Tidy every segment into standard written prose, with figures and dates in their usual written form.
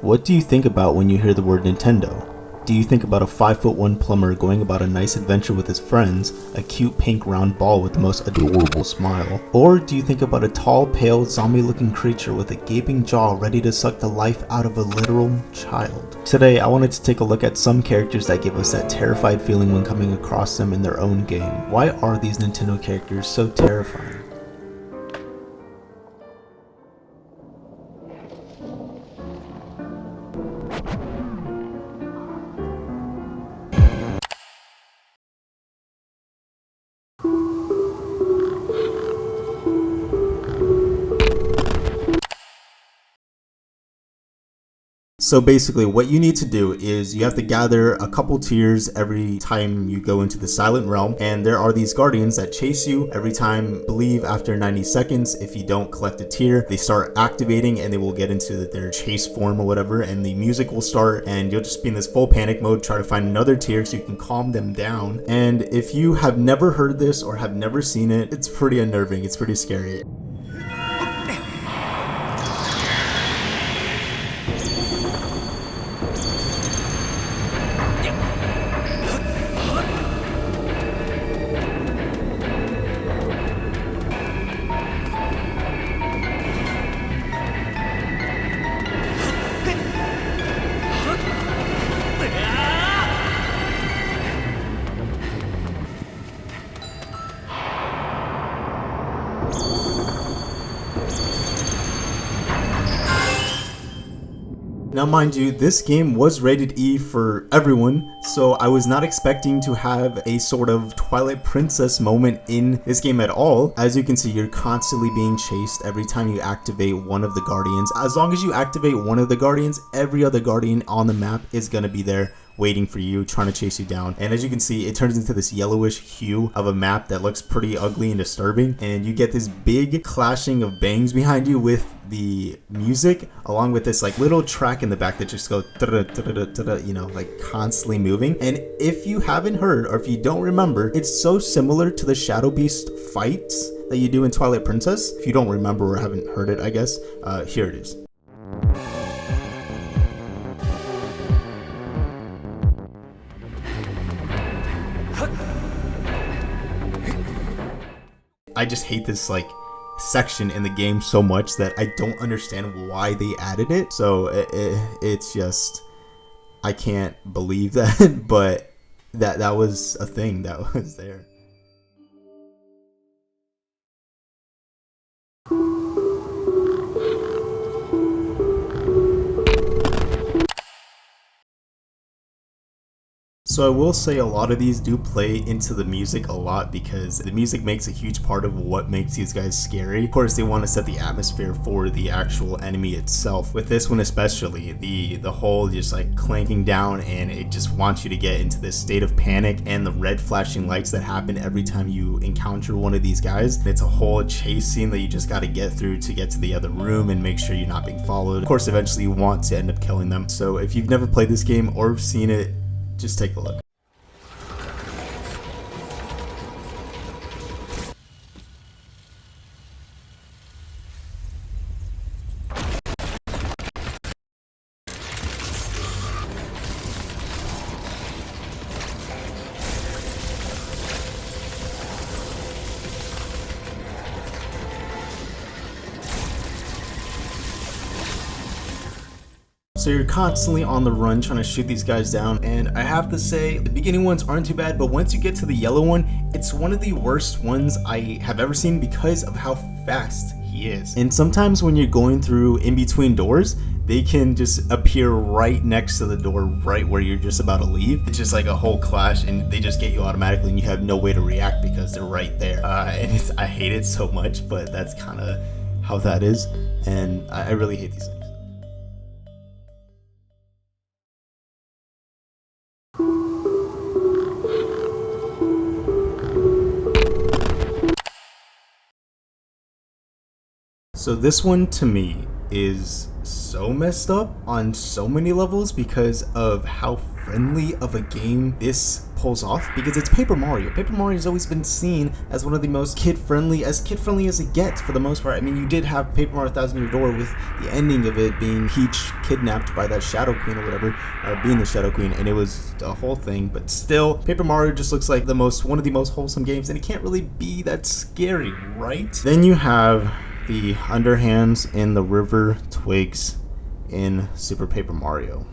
What do you think about when you hear the word Nintendo? Do you think about a 5'1" plumber going about a nice adventure with his friends, a cute pink round ball with the most adorable smile? Or do you think about a tall, pale, zombie-looking creature with a gaping jaw ready to suck the life out of a literal child? Today, I wanted to take a look at some characters that give us that terrified feeling when coming across them in their own game. Why are these Nintendo characters so terrifying? So basically what you need to do is you have to gather a couple tiers every time you go into the Silent Realm, and there are these guardians that chase you every time. I believe after 90 seconds, if you don't collect a tier, they start activating and they will get into their chase form or whatever, and the music will start and you'll just be in this full panic mode, try to find another tier so you can calm them down. And if you have never heard this or have never seen it, it's pretty unnerving, it's pretty scary. Now mind you, this game was rated E for everyone, so I was not expecting to have a sort of Twilight Princess moment in this game at all. As you can see, you're constantly being chased every time you activate one of the guardians. As long as you activate one of the guardians, every other guardian on the map is gonna be there waiting for you, trying to chase you down. And as you can see, it turns into this yellowish hue of a map that looks pretty ugly and disturbing, and you get this big clashing of bangs behind you with the music, along with this like little track in the back that just goes you know, like constantly moving. And if you haven't heard, or if you don't remember, it's so similar to the Shadow Beast fights that you do in Twilight Princess. If you don't remember or haven't heard it, I guess, here it is. I just hate this like section in the game so much that I don't understand why they added it. So it's just, I can't believe that, but that was a thing that was there. So I will say a lot of these do play into the music a lot, because the music makes a huge part of what makes these guys scary. Of course, they want to set the atmosphere for the actual enemy itself. With this one especially, the whole just like clanking down, and it just wants you to get into this state of panic, and the red flashing lights that happen every time you encounter one of these guys. It's a whole chase scene that you just got to get through to get to the other room and make sure you're not being followed. Of course, eventually you want to end up killing them. So if you've never played this game or seen it, just take a look. So you're constantly on the run trying to shoot these guys down, and I have to say the beginning ones aren't too bad, but once you get to the yellow one, it's one of the worst ones I have ever seen because of how fast he is. And sometimes when you're going through in between doors, they can just appear right next to the door, right where you're just about to leave. It's just like a whole clash, and they just get you automatically, and you have no way to react because they're right there. And I hate it so much, but that's kind of how that is, and I really hate these things. So this one to me is so messed up on so many levels because of how friendly of a game this pulls off because it's Paper Mario. Paper Mario has always been seen as one of the most kid-friendly as it gets for the most part. I mean, you did have Paper Mario Thousand Year Door with the ending of it being Peach kidnapped by that Shadow Queen or whatever, being the Shadow Queen, and it was a whole thing. But still, Paper Mario just looks like one of the most wholesome games, and it can't really be that scary, right? Then you have the underhands in the river Twygz in Super Paper Mario.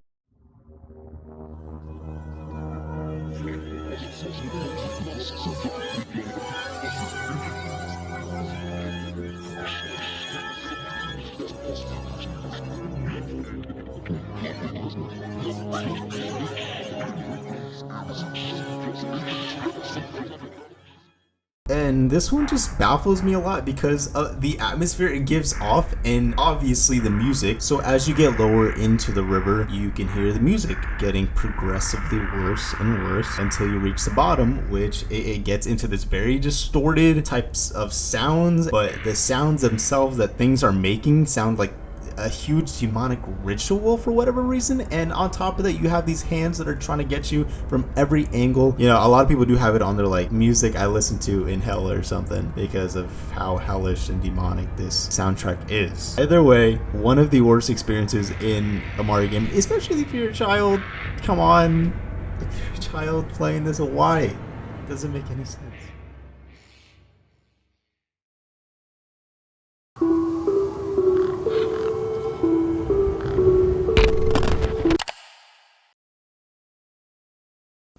And this one just baffles me a lot because of the atmosphere it gives off and obviously the music. So as you get lower into the river, you can hear the music getting progressively worse and worse until you reach the bottom, which it gets into this very distorted types of sounds, but the sounds themselves that things are making sound like a huge demonic ritual for whatever reason. And on top of that, you have these hands that are trying to get you from every angle. You know, a lot of people do have it on their like music I listen to in hell or something because of how hellish and demonic this soundtrack is. Either way, one of the worst experiences in a Mario game, especially if you're a child. Come on, if you're a child playing this, why? It doesn't make any sense.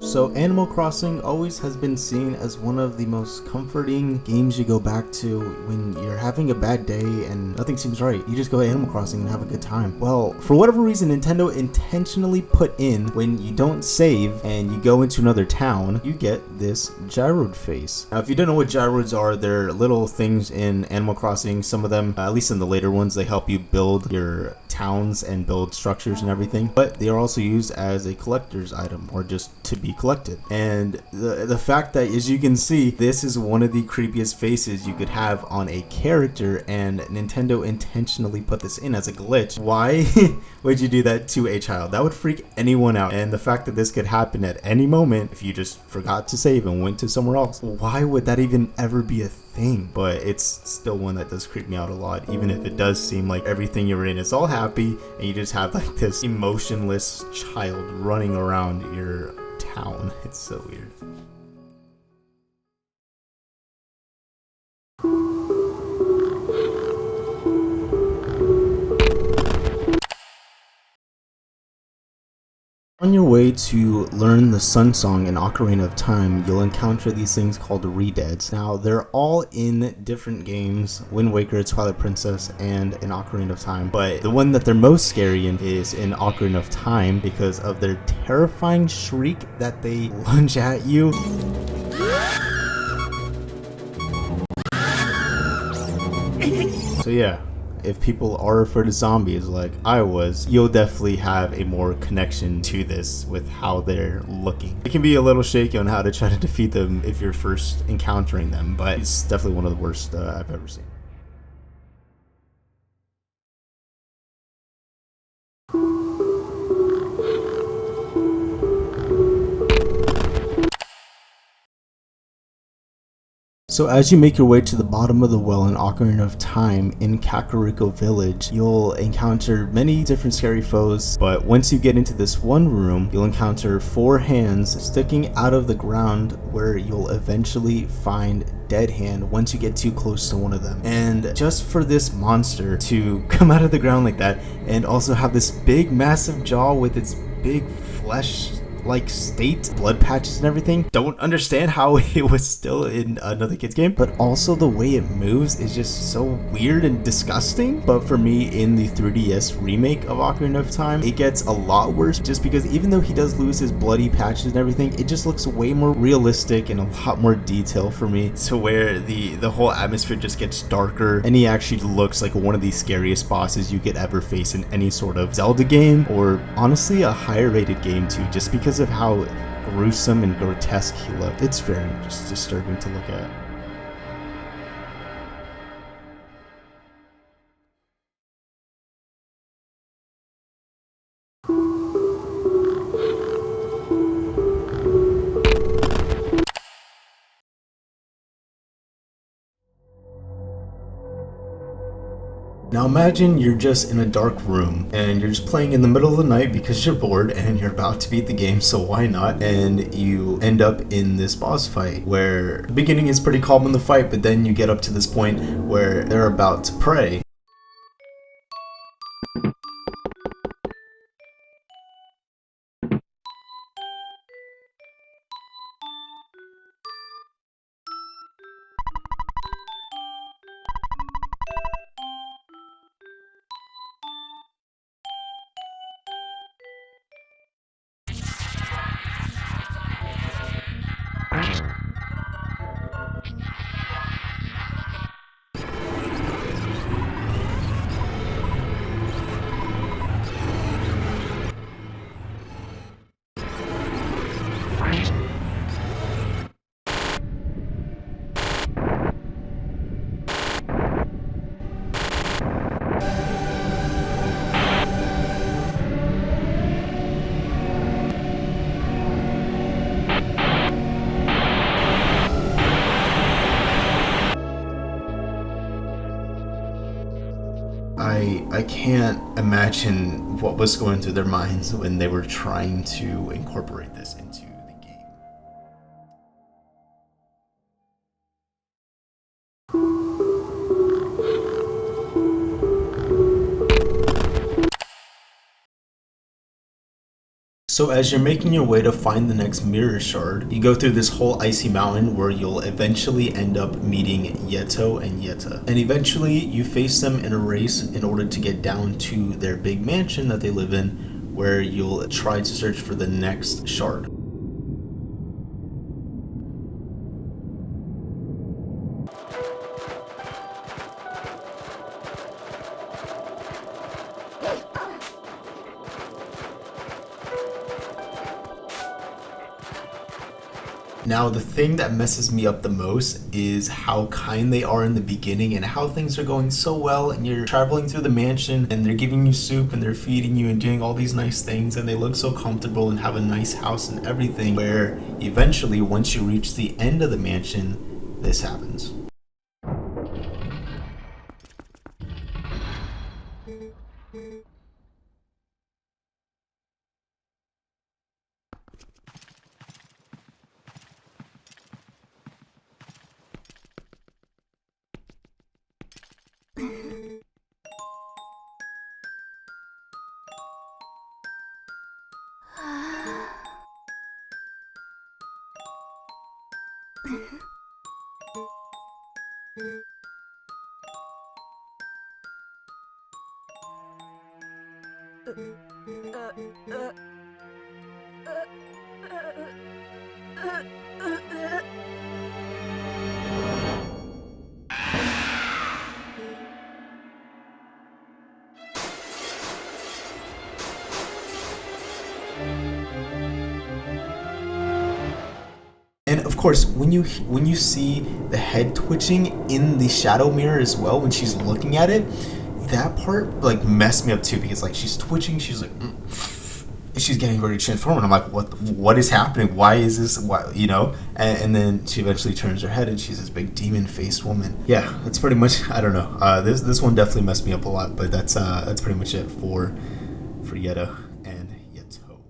So Animal Crossing always has been seen as one of the most comforting games you go back to when you're having a bad day and nothing seems right. You just go to Animal Crossing and have a good time. Well, for whatever reason, Nintendo intentionally put in when you don't save and you go into another town, you get this Gyroid Face. Now, if you don't know what gyroids are, they're little things in Animal Crossing. Some of them, at least in the later ones, they help you build your towns and build structures and everything, but they are also used as a collector's item or just to be collected. And the fact that, as you can see, this is one of the creepiest faces you could have on a character, and Nintendo intentionally put this in as a glitch. Why would you do that to a child? That would freak anyone out. And the fact that this could happen at any moment if you just forgot to save and went to somewhere else, why would that even ever be a thing? But it's still one that does creep me out a lot, even if it does seem like everything you're in is all happy and you just have like this emotionless child running around your town. It's so weird. On your way to learn the Sun Song in Ocarina of Time, you'll encounter these things called Redeads. Now, they're all in different games, Wind Waker, Twilight Princess, and in Ocarina of Time, but the one that they're most scary in is in Ocarina of Time because of their terrifying shriek that they lunge at you. So yeah, if people are afraid of zombies like I was, you'll definitely have a more connection to this with how they're looking. It can be a little shaky on how to try to defeat them if you're first encountering them, but it's definitely one of the worst I've ever seen. So as you make your way to the bottom of the well in Ocarina of Time in Kakariko Village, you'll encounter many different scary foes, but once you get into this one room, you'll encounter 4 hands sticking out of the ground where you'll eventually find Dead Hand once you get too close to one of them. And just for this monster to come out of the ground like that and also have this big massive jaw with its big flesh like state, blood patches and everything, don't understand how it was still in another kid's game, but also the way it moves is just so weird and disgusting. But for me, in the 3DS remake of Ocarina of Time, it gets a lot worse just because even though he does lose his bloody patches and everything, it just looks way more realistic and a lot more detail for me, to where the whole atmosphere just gets darker and he actually looks like one of the scariest bosses you could ever face in any sort of Zelda game, or honestly a higher rated game too, just because of how gruesome and grotesque he looked. It's very just disturbing to look at. Now imagine you're just in a dark room and you're just playing in the middle of the night because you're bored and you're about to beat the game, so why not? And you end up in this boss fight where the beginning is pretty calm in the fight, but then you get up to this point where they're about to pray. I can't imagine what was going through their minds when they were trying to incorporate this into the game. So as you're making your way to find the next mirror shard, you go through this whole icy mountain where you'll eventually end up meeting Yeto and Yeta. And eventually you face them in a race in order to get down to their big mansion that they live in, where you'll try to search for the next shard. Now, the thing that messes me up the most is how kind they are in the beginning and how things are going so well, and you're traveling through the mansion and they're giving you soup and they're feeding you and doing all these nice things, and they look so comfortable and have a nice house and everything, where eventually once you reach the end of the mansion, this happens. And of course, when you see the head twitching in the shadow mirror as well, when she's looking at it, that part like messed me up too, because like she's twitching, she's like, she's getting ready to transform, and I'm like, what is happening? Why is this? Why, you know? And then she eventually turns her head, and she's this big demon-faced woman. Yeah, that's pretty much. I don't know. This one definitely messed me up a lot, but that's pretty much it for Yeta and Yeto.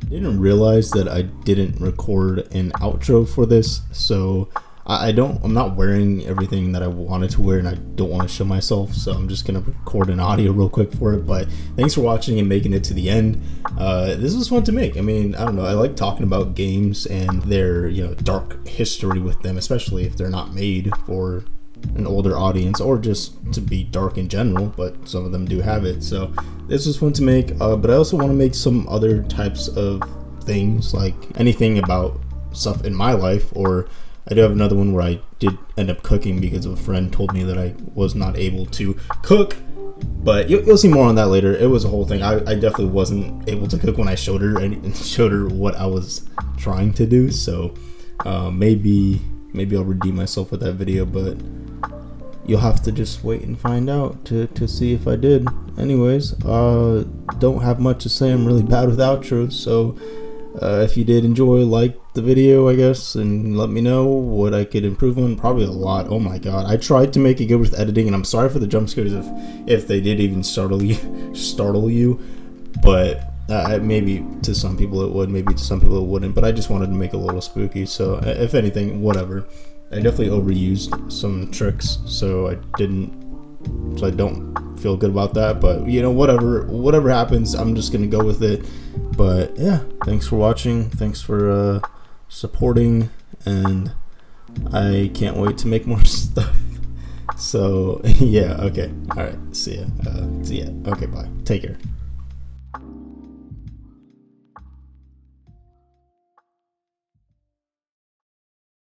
Didn't realize that I didn't record an outro for this, so I'm not wearing everything that I wanted to wear, and I don't want to show myself, so I'm just gonna record an audio real quick for it. But thanks for watching and making it to the end. This was fun to make. I mean, I don't know, I like talking about games and their, you know, dark history with them, especially if they're not made for an older audience or just to be dark in general, but some of them do have it. So this was fun to make, but I also want to make some other types of things, like anything about stuff in my life. Or I do have another one where I did end up cooking because a friend told me that I was not able to cook, but you'll see more on that later. It was a whole thing. I definitely wasn't able to cook when I showed her and showed her what I was trying to do. So maybe I'll redeem myself with that video, but you'll have to just wait and find out to see if I did. Anyways, don't have much to say. I'm really bad with outros, so If you did enjoy, like the video, I guess, and let me know what I could improve on. Probably a lot. Oh my god, I tried to make it good with editing, and I'm sorry for the jump scares if they did even startle you. But maybe to some people it would, maybe to some people it wouldn't. But I just wanted to make it a little spooky. So if anything, whatever. I definitely overused some tricks, so I don't feel good about that. But you know, whatever happens, I'm just gonna go with it. But yeah, thanks for watching, thanks for supporting, and I can't wait to make more stuff. So yeah, okay, all right, see ya. Okay, bye, take care.